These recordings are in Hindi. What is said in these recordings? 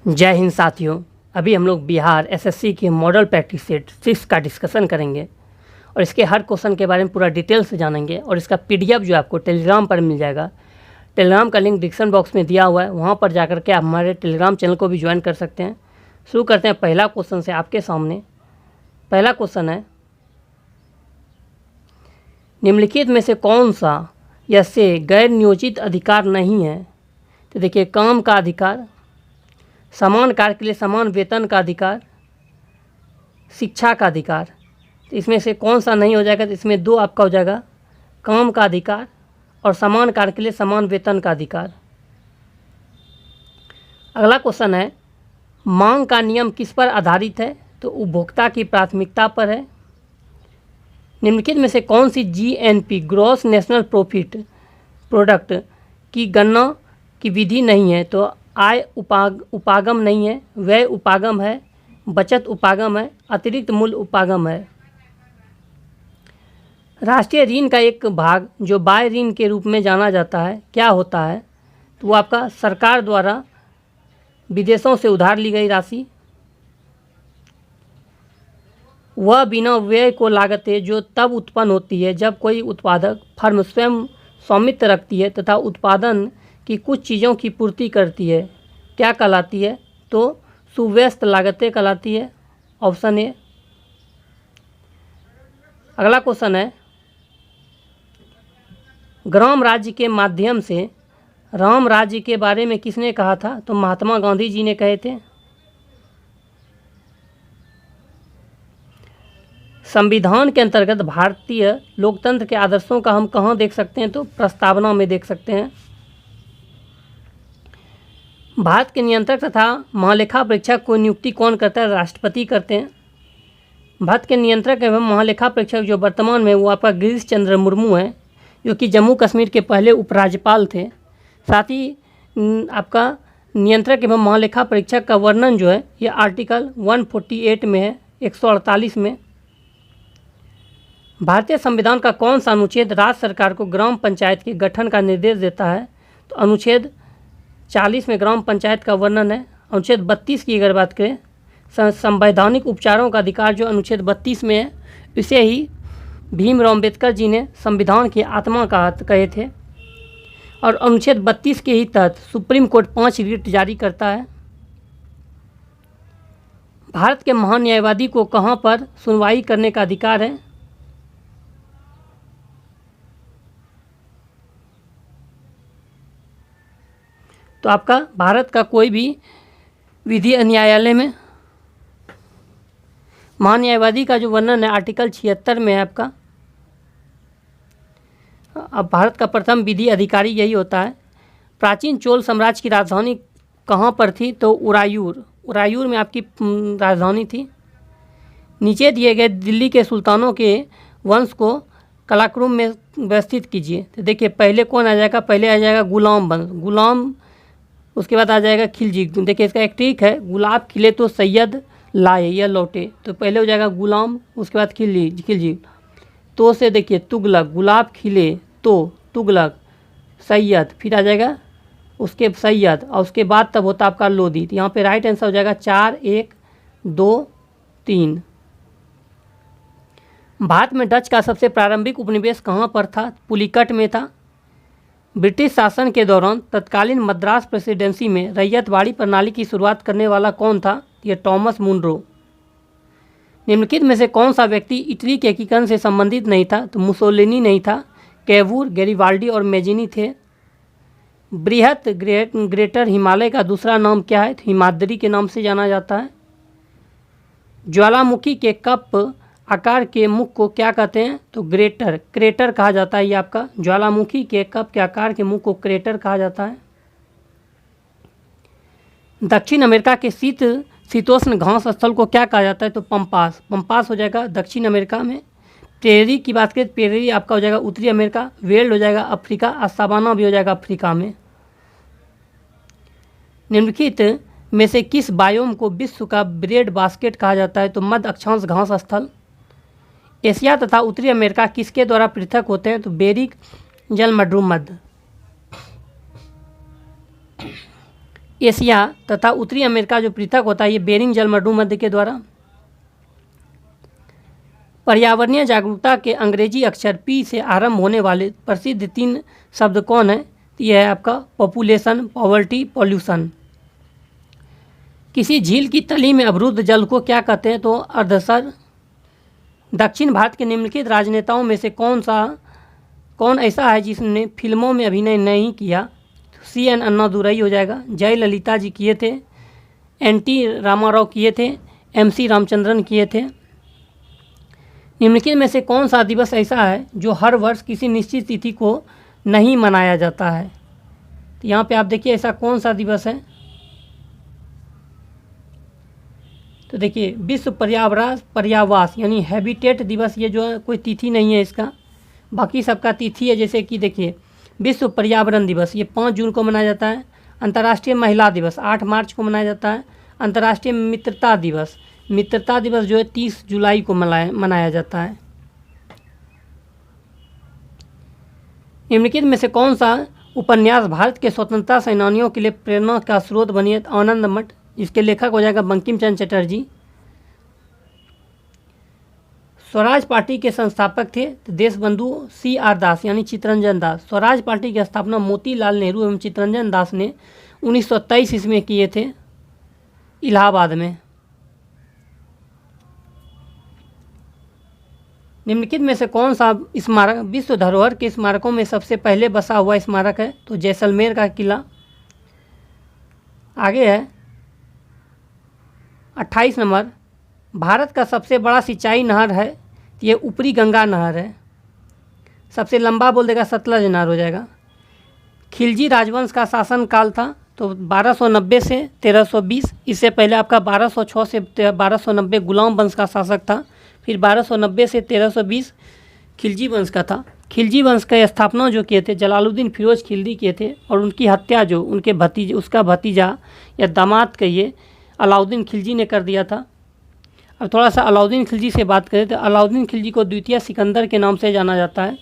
जय हिंद साथियों। अभी हम लोग बिहार एसएससी के मॉडल प्रैक्टिस सेट 6 का डिस्कशन करेंगे और इसके हर क्वेश्चन के बारे में पूरा डिटेल से जानेंगे। और इसका पीडीएफ जो आपको टेलीग्राम पर मिल जाएगा, टेलीग्राम का लिंक डिस्क्रिप्शन बॉक्स में दिया हुआ है, वहाँ पर जाकर के आप हमारे टेलीग्राम चैनल को भी ज्वाइन कर सकते हैं। शुरू करते हैं पहला क्वेश्चन से। आपके सामने पहला क्वेश्चन है, निम्नलिखित में से कौन सा या से गैर नियोजित अधिकार नहीं है? तो देखिए, काम का अधिकार, समान कार्य के लिए समान वेतन का अधिकार, शिक्षा का अधिकार। तो इसमें से कौन सा नहीं हो जाएगा? तो इसमें दो आपका हो जाएगा, काम का अधिकार और समान कार्य के लिए समान वेतन का अधिकार। अगला क्वेश्चन है, मांग का नियम किस पर आधारित है? तो उपभोक्ता की प्राथमिकता पर है। निम्नलिखित में से कौन सी GNP gross national profit product की गणना की विधि नहीं है? तो आय उपागम नहीं है, व्यय उपागम है, बचत उपागम है, अतिरिक्त मूल्य उपागम है। राष्ट्रीय ऋण का एक भाग जो बाह्य ऋण के रूप में जाना जाता है, क्या होता है? तो वो आपका सरकार द्वारा विदेशों से उधार ली गई राशि। वह बिना व्यय को लागतें जो तब उत्पन्न होती है जब कोई उत्पादक फर्म स्वयं स्वामित्व रखती है तथा उत्पादन की कुछ चीज़ों की पूर्ति करती है, क्या कहलाती है? तो सुव्यस्त लागतें कहलाती है। Option A. अगला क्वेश्चन है, ग्राम राज्य के माध्यम से राम राज्य के बारे में किसने कहा था? तो महात्मा गांधी जी ने कहे थे। संविधान के अंतर्गत भारतीय लोकतंत्र के आदर्शों का हम कहाँ देख सकते हैं? तो प्रस्तावना में देख सकते हैं। भारत के नियंत्रक तथा महालेखा परीक्षक को नियुक्ति कौन करता है? राष्ट्रपति करते हैं। भारत के नियंत्रक एवं महालेखा परीक्षक जो वर्तमान में वो आपका गिरीश चंद्र मुर्मू हैं, जो कि जम्मू कश्मीर के पहले उपराज्यपाल थे। साथ ही आपका नियंत्रक एवं महालेखा परीक्षक का वर्णन जो है ये आर्टिकल 148 में है, 148 में। भारतीय संविधान का कौन सा अनुच्छेद राज्य सरकार को ग्राम पंचायत के गठन का निर्देश देता है? तो अनुच्छेद 40 में ग्राम पंचायत का वर्णन है। अनुच्छेद 32 की अगर बात करें, संवैधानिक उपचारों का अधिकार जो अनुच्छेद 32 में है, इसे ही भीमराव अम्बेडकर जी ने संविधान की आत्मा कहे थे। और अनुच्छेद 32 के ही तहत सुप्रीम कोर्ट 5 रिट जारी करता है। भारत के महान न्यायवादी को कहाँ पर सुनवाई करने का अधिकार है? तो आपका भारत का कोई भी विधि न्यायालय में। महान्यायवादी का जो वर्णन है आर्टिकल 76 में है आपका। अब भारत का प्रथम विधि अधिकारी यही होता है। प्राचीन चोल साम्राज्य की राजधानी कहाँ पर थी? तो उरायूर में आपकी राजधानी थी। नीचे दिए गए दिल्ली के सुल्तानों के वंश को कालक्रम में व्यवस्थित कीजिए। तो देखिए, पहले कौन आ जाएगा? पहले आ जाएगा गुलाम वंश, गुलाम। उसके बाद आ जाएगा खिलजी। देखिए, इसका एक ट्रिक है, गुलाब खिले तो सैयद लाए या लौटे। तो पहले हो जाएगा गुलाम, उसके बाद खिलजी। तो से देखिए तुगलक, गुलाब खिले तो तुगलक, सैयद, फिर आ जाएगा उसके सैयद, और उसके बाद तब होता आपका लोधी। तो यहाँ पे राइट आंसर हो जाएगा 4, 1, 2, 3। भारत में डच का सबसे प्रारंभिक उपनिवेश कहाँ पर था? पुलिकट में था। ब्रिटिश शासन के दौरान तत्कालीन मद्रास प्रेसिडेंसी में रैयतवाड़ी प्रणाली की शुरुआत करने वाला कौन था? ये टॉमस मुनरो। निम्नलिखित में से कौन सा व्यक्ति इटली के एकीकरण से संबंधित नहीं था? तो मुसोलिनी नहीं था, कैवूर, गैरिबाल्डी और मेजिनी थे। बृहत ग्रेटर हिमालय का दूसरा नाम क्या है? तो हिमाद्री के नाम से जाना जाता है। ज्वालामुखी के कप आकार के मुख को क्या कहते हैं? तो क्रेटर कहा जाता है। ये आपका ज्वालामुखी के कप के आकार के मुख को क्रेटर कहा जाता है। दक्षिण अमेरिका के शीतोष्ण घास स्थल को क्या कहा जाता है? तो पंपास हो जाएगा दक्षिण अमेरिका में। प्रेरी की बात करें, प्रेरी आपका हो जाएगा उत्तरी अमेरिका। वेल्ड हो जाएगा अफ्रीका, और सावाना भी हो जाएगा अफ्रीका में। निम्नलिखित में से किस बायोम को विश्व का ब्रेड बास्केट कहा जाता है? तो मध्य अक्षांश घास स्थल। एशिया तथा उत्तरी अमेरिका किसके द्वारा पृथक होते हैं? तो बेरिक जलमड्रू मध्य। एशिया तथा उत्तरी अमेरिका जो पृथक होता है ये बेरिंग जलमंडल मध्य के द्वारा। पर्यावरणीय जागरूकता के अंग्रेजी अक्षर पी से आरंभ होने वाले प्रसिद्ध 3 शब्द कौन है? ये है आपका पॉपुलेशन, पॉवर्टी, पॉल्यूशन। किसी झील की तली में अवरुद्ध जल को क्या कहते हैं? तो अर्धसर। दक्षिण भारत के निम्नलिखित राजनेताओं में से कौन ऐसा है जिसने फिल्मों में अभिनय नहीं किया? CN अन्नादुरई हो जाएगा। जयललिता जी किए थे, NT रामाराव किए थे, MC रामचंद्रन किए थे। निम्नलिखित में से कौन सा दिवस ऐसा है जो हर वर्ष किसी निश्चित तिथि को नहीं मनाया जाता है? तो यहाँ पे आप देखिए ऐसा कौन सा दिवस है? तो देखिए विश्व पर्यावास यानी हैबिटेट दिवस, ये जो है कोई तिथि नहीं है इसका, बाकी सबका तिथि है। जैसे कि देखिए विश्व पर्यावरण दिवस ये 5 जून को मनाया जाता है। अंतर्राष्ट्रीय महिला दिवस 8 मार्च को मनाया जाता है। अंतर्राष्ट्रीय मित्रता दिवस जो है 30 जुलाई को मनाया जाता है। निम्नलिखित में से कौन सा उपन्यास भारत के स्वतंत्रता सेनानियों के लिए प्रेरणा का स्रोत बनी है? आनंद मठ। इसके लेखक हो जाएगा बंकिम चंद्र चटर्जी। स्वराज पार्टी के संस्थापक थे देशबंधु CR दास यानी चित्तरंजन दास। स्वराज पार्टी की स्थापना मोतीलाल नेहरू एवं चित्तरंजन दास ने 1923 ईस्वी में किए थे इलाहाबाद में। निम्नलिखित में से कौन सा स्मारक विश्व धरोहर के स्मारकों में सबसे पहले बसा हुआ स्मारक है? तो जैसलमेर का किला। आगे है 28 नंबर, भारत का सबसे बड़ा सिंचाई नहर है? ये ऊपरी गंगा नहर है। सबसे लंबा बोल देगा सतलज नहर हो जाएगा। खिलजी राजवंश का शासनकाल था तो 1290 से 1320। इससे पहले आपका 1206 से 1290 गुलाम वंश का शासक था। फिर 1290 से 1320 खिलजी वंश का था। खिलजी वंश का स्थापना जो किए थे जलालुद्दीन फिरोज खिलजी किए थे, और उनकी हत्या जो उसका भतीजा या दामाद कहिए अलाउद्दीन खिलजी ने कर दिया था। अब थोड़ा सा अलाउद्दीन खिलजी से बात करें तो अलाउद्दीन खिलजी को द्वितीय सिकंदर के नाम से जाना जाता है।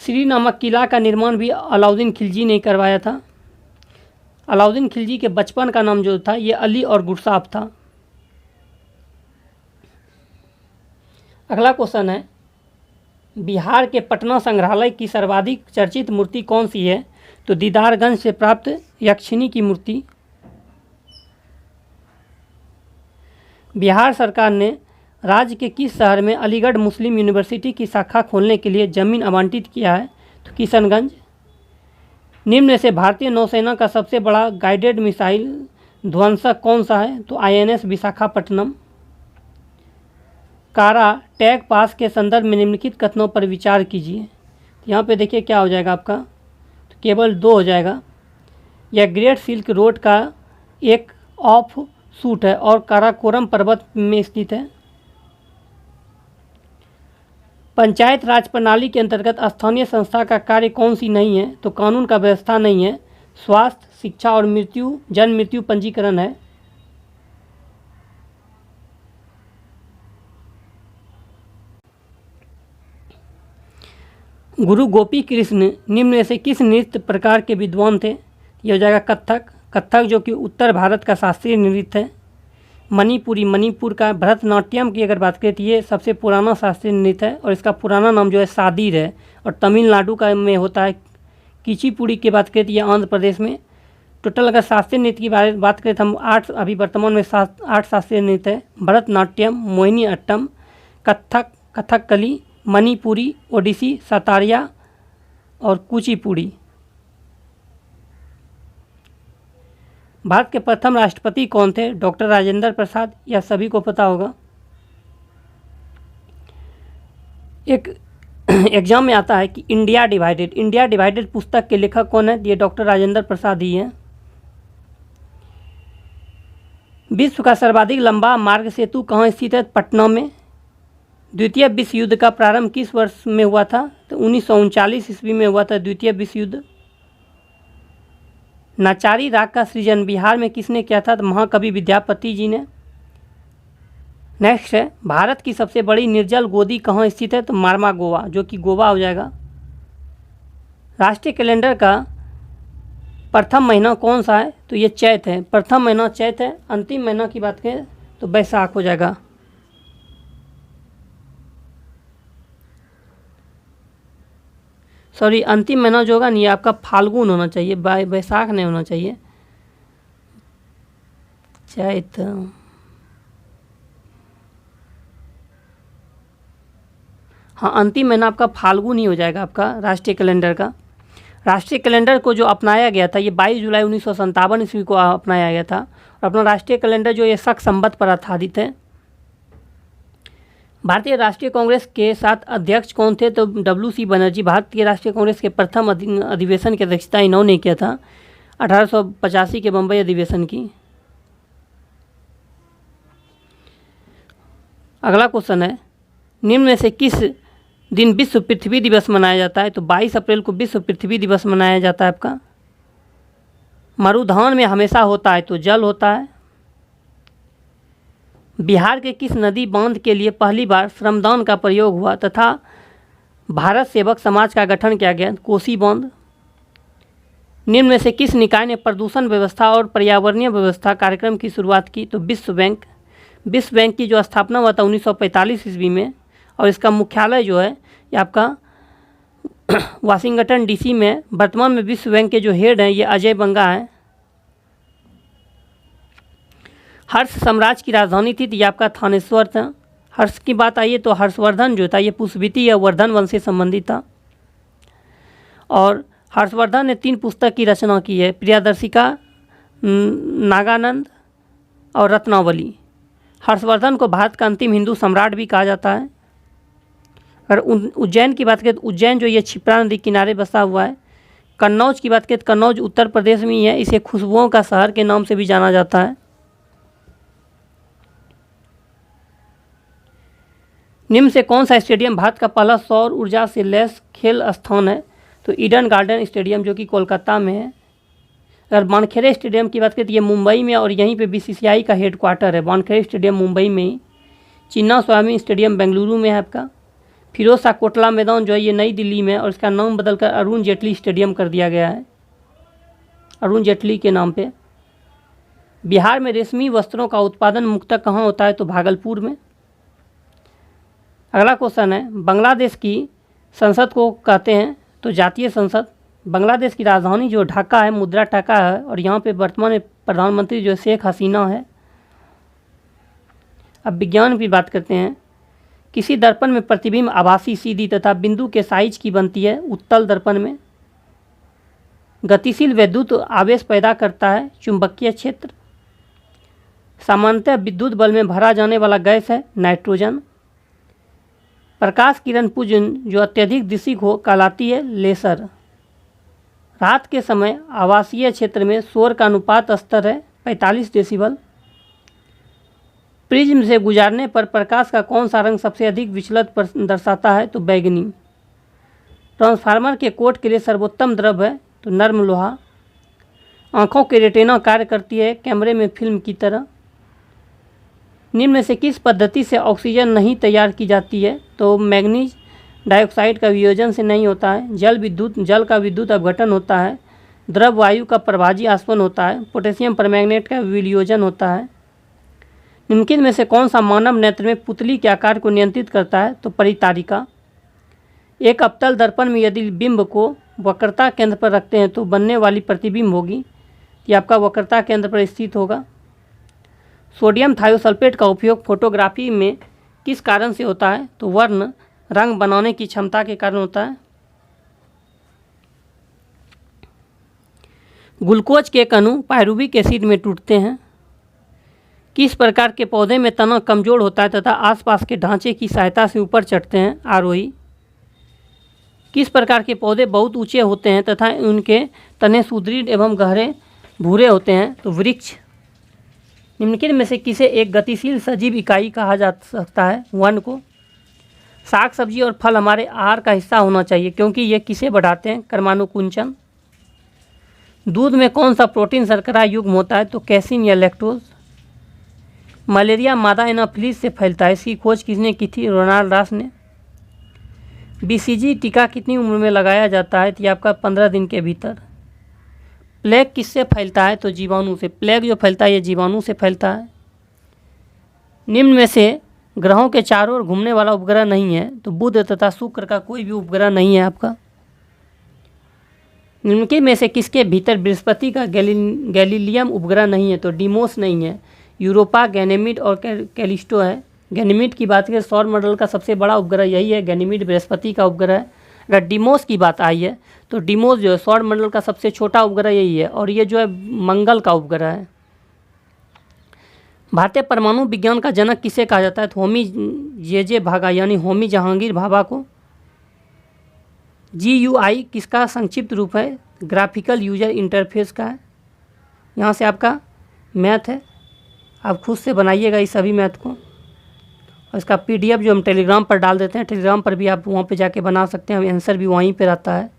श्री नामक किला का निर्माण भी अलाउद्दीन खिलजी ने करवाया था। अलाउद्दीन खिलजी के बचपन का नाम जो था ये अली और गुरसाफ था। अगला क्वेश्चन है बिहार के पटना संग्रहालय की सर्वाधिक चर्चित मूर्ति कौन सी है? तो दीदारगंज से प्राप्त यक्षिणी की मूर्ति। बिहार सरकार ने राज्य के किस शहर में अलीगढ़ मुस्लिम यूनिवर्सिटी की शाखा खोलने के लिए जमीन आवंटित किया है? तो किशनगंज। निम्न में से भारतीय नौसेना का सबसे बड़ा गाइडेड मिसाइल ध्वंसक कौन सा है? तो INS विशाखापट्टनम। कारा टैग पास के संदर्भ में निम्नलिखित कथनों पर विचार कीजिए। यहाँ पे देखिए क्या हो जाएगा आपका, तो केवल 2 हो जाएगा। यह ग्रेट सिल्क रोड का एक ऑफ शूट है और काराकोरम पर्वत में स्थित है। पंचायत राज प्रणाली के अंतर्गत स्थानीय संस्था का कार्य कौन सी नहीं है? तो कानून का व्यवस्था नहीं है, स्वास्थ्य, शिक्षा और जन्म मृत्यु पंजीकरण है। गुरु गोपी कृष्ण निम्न में से किस नृत्य प्रकार के विद्वान थे? यह हो जाएगा कथक जो कि उत्तर भारत का शास्त्रीय नृत्य है। मणिपुर का भरतनाट्यम की अगर बात करें तो ये सबसे पुराना शास्त्रीय नृत्य है और इसका पुराना नाम जो है सादीर है, और तमिलनाडु का में होता है। कुचिपुड़ी की बात करें तो ये आंध्र प्रदेश में। टोटल अगर शास्त्रीय नृत्य की बात करें तो हम 8 अभी वर्तमान में 8 शास्त्रीय नृत्य है। भरतनाट्यम, मोहिनी अट्टम, कथकली, मणिपुरी, ओडिसी, सतारिया और कुचिपुड़ी। भारत के प्रथम राष्ट्रपति कौन थे? डॉक्टर राजेंद्र प्रसाद। यह सभी को पता होगा। एक एग्जाम में आता है कि इंडिया डिवाइडेड पुस्तक के लेखक कौन है? ये डॉक्टर राजेंद्र प्रसाद ही हैं। विश्व का सर्वाधिक लंबा मार्ग सेतु कहाँ स्थित है? पटना में। द्वितीय विश्व युद्ध का प्रारंभ किस वर्ष में हुआ था? तो 1939 ईस्वी में हुआ था द्वितीय विश्व युद्ध। नाचारी राग का सृजन बिहार में किसने किया था? तो महाकवि विद्यापति जी ने। नेक्स्ट है भारत की सबसे बड़ी निर्जल गोदी कहाँ स्थित है? तो मार्मा गोवा, जो कि गोवा हो जाएगा। राष्ट्रीय कैलेंडर का प्रथम महीना कौन सा है? तो ये चैत है, प्रथम महीना चैत है। अंतिम महीना की बात करें तो बैसाख हो जाएगा। सॉरी, अंतिम महीना जो होगा नहीं, आपका फाल्गुन होना चाहिए, बैसाख नहीं होना चाहिए, चैत। हाँ, अंतिम महीना आपका फाल्गुन ही हो जाएगा आपका राष्ट्रीय कैलेंडर का। राष्ट्रीय कैलेंडर को जो अपनाया गया था, ये 22 जुलाई 1957 ईस्वी को अपनाया गया था। और अपना राष्ट्रीय कैलेंडर जो ये शक संवत पर आधारित है। भारतीय राष्ट्रीय कांग्रेस के साथ अध्यक्ष कौन थे? तो WC बनर्जी। भारतीय राष्ट्रीय कांग्रेस के प्रथम अधिवेशन की अध्यक्षता इन्होंने किया था 1885 के बम्बई अधिवेशन की। अगला क्वेश्चन है, निम्न में से किस दिन विश्व पृथ्वी दिवस मनाया जाता है? तो 22 अप्रैल को विश्व पृथ्वी दिवस मनाया जाता है आपका। मरुधान में हमेशा होता है तो जल होता है। बिहार के किस नदी बांध के लिए पहली बार श्रमदान का प्रयोग हुआ तथा भारत सेवक समाज का गठन किया गया? कोसी बांध। निम्न में से किस निकाय ने प्रदूषण व्यवस्था और पर्यावरणीय व्यवस्था कार्यक्रम की शुरुआत की? तो विश्व बैंक। विश्व बैंक की जो स्थापना हुआ था 1945 ईस्वी में, और इसका मुख्यालय जो है ये आपका वाशिंगटन DC में। वर्तमान में विश्व बैंक के जो हेड हैं ये अजय बंगा हैं। हर्ष साम्राज्य की राजधानी थी तो ये आपका थानेश्वर था। हर्ष की बात आइए तो हर्षवर्धन जो था ये पुष्पवती या वर्धन वंश से संबंधित था। और हर्षवर्धन ने 3 पुस्तक की रचना की है, प्रियदर्शिका, नागानंद और रत्नावली। हर्षवर्धन को भारत का अंतिम हिंदू सम्राट भी कहा जाता है। अगर उज्जैन की बात करें तो उज्जैन जो ये क्षिप्रा नदी किनारे बसा हुआ है। कन्नौज की बात करें तो कन्नौज उत्तर प्रदेश में ही है, इसे खुशबुओं का शहर के नाम से भी जाना जाता है। निम्न से कौन सा स्टेडियम भारत का पहला सौर ऊर्जा से लैस खेल स्थान है? तो ईडन गार्डन स्टेडियम जो कि कोलकाता में है। अगर वानखेड़े स्टेडियम की बात करें तो ये मुंबई में, और यहीं पे BCCI का हेडक्वार्टर है। वानखेड़े स्टेडियम मुंबई में ही। चिन्ना स्वामी स्टेडियम बेंगलुरु में है आपका। फिरोज शाह कोटला मैदान जो है ये नई दिल्ली में, और इसका नाम बदलकर अरुण जेटली स्टेडियम कर दिया गया है, अरुण जेटली के नाम पे। बिहार में रेशमी वस्त्रों का उत्पादन मुख्यतः कहाँ होता है? तो भागलपुर में। अगला क्वेश्चन है, बांग्लादेश की संसद को कहते हैं? तो जातीय संसद। बांग्लादेश की राजधानी जो ढाका है, मुद्रा ढाका है, और यहाँ पे वर्तमान में प्रधानमंत्री जो शेख हसीना है। अब विज्ञान की बात करते हैं। किसी दर्पण में प्रतिबिंब आभासी, सीधी तथा बिंदु के साइज की बनती है? उत्तल दर्पण में। गतिशील विद्युत आवेश पैदा करता है? चुंबकीय क्षेत्र। सामान्यतः विद्युत बल में भरा जाने वाला गैस है? नाइट्रोजन। प्रकाश किरण पुंज जो अत्यधिक दिशिक हो कहलाती है? लेसर। रात के समय आवासीय क्षेत्र में शोर का अनुपात स्तर है 45 डेसिबल। प्रिज्म से गुजारने पर प्रकाश का कौन सा रंग सबसे अधिक विचलित दर्शाता है? तो बैगनी। ट्रांसफार्मर के कोट के लिए सर्वोत्तम द्रव है? तो नर्म लोहा। आँखों के रेटिना कार्य करती है कैमरे में फिल्म की तरह। निम्न में से किस पद्धति से ऑक्सीजन नहीं तैयार की जाती है? तो मैग्नीज डाइऑक्साइड का वियोजन से नहीं होता है। जल का विद्युत अपघटन होता है। द्रव वायु का प्रभाजी आसवन होता है। पोटेशियम परमैंगनेट का विलयोजन होता है। निम्नलिखित में से कौन सा मानव नेत्र में पुतली के आकार को नियंत्रित करता है? तो परितारिका। एक अवतल दर्पण में यदि बिंब को वक्रता केंद्र पर रखते हैं तो बनने वाली प्रतिबिंब होगी, ये आपका वक्रता केंद्र पर स्थित होगा। सोडियम थायोसल्फेट का उपयोग फोटोग्राफी में किस कारण से होता है? तो वर्ण रंग बनाने की क्षमता के कारण होता है। ग्लूकोज के अणु पायरुविक एसिड में टूटते हैं। किस प्रकार के पौधे में तना कमजोर होता है तथा आसपास के ढांचे की सहायता से ऊपर चढ़ते हैं? आरोही। किस प्रकार के पौधे बहुत ऊंचे होते हैं तथा उनके तने सुदृढ़ एवं गहरे भूरे होते हैं? तो वृक्ष। निम्नलिखित में से किसे एक गतिशील सजीव इकाई कहा जा सकता है? वन को। साग सब्जी और फल हमारे आहार का हिस्सा होना चाहिए क्योंकि ये किसे बढ़ाते हैं? कर्मानुकुंचन। दूध में कौन सा प्रोटीन शर्करा युग्म होता है? तो कैसीन या लैक्टोज। मलेरिया मादा एनाफिलिस से फैलता है, इसकी खोज किसने की थी? रोनाल्ड रॉस ने। BCG टीका कितनी उम्र में लगाया जाता है? तो ये आपका 15 दिन के भीतर। प्लेग किससे फैलता है? तो जीवाणु से। प्लेग जो फैलता है ये जीवाणु से फैलता है। निम्न में से ग्रहों के चारों ओर घूमने वाला उपग्रह नहीं है, तो बुध तथा शुक्र का कोई भी उपग्रह नहीं है आपका। निम्नलिखित में से किसके भीतर बृहस्पति का गैलीलियम उपग्रह नहीं है? तो डीमोस नहीं है, यूरोपा, गैनेमिड और कैलिस्टो है। गैनेमिड की बात करें सौर मंडल का सबसे बड़ा उपग्रह यही है, गैनेमिड बृहस्पति का उपग्रह है। अगर डीमोस की बात आई है तो डीमोस जो है सौर मंडल का सबसे छोटा उपग्रह यही है, और ये जो है मंगल का उपग्रह है। भारतीय परमाणु विज्ञान का जनक किसे कहा जाता है? तो होमी जे भाभा यानी होमी जहांगीर भाभा को। GUI किसका संक्षिप्त रूप है? ग्राफिकल यूजर इंटरफेस का है। यहाँ से आपका मैथ है, आप खुद से बनाइएगा इस सभी मैथ को, और इसका PDF जो हम टेलीग्राम पर डाल देते हैं, टेलीग्राम पर भी आप वहाँ पे जाके बना सकते हैं, आंसर भी वहीं पे रहता है।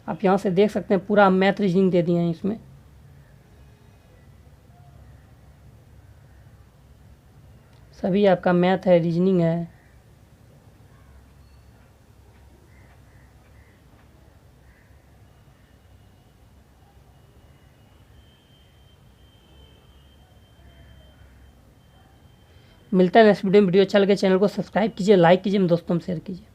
आप यहाँ से देख सकते हैं, पूरा मैथ रीजनिंग दे दिए हैं इसमें। सभी आपका मैथ है, रीजनिंग है। मिलता है नेक्स्ट वीडियो में। वीडियो अच्छा लगे चैनल को सब्सक्राइब कीजिए, लाइक कीजिए, दोस्तों में शेयर कीजिए।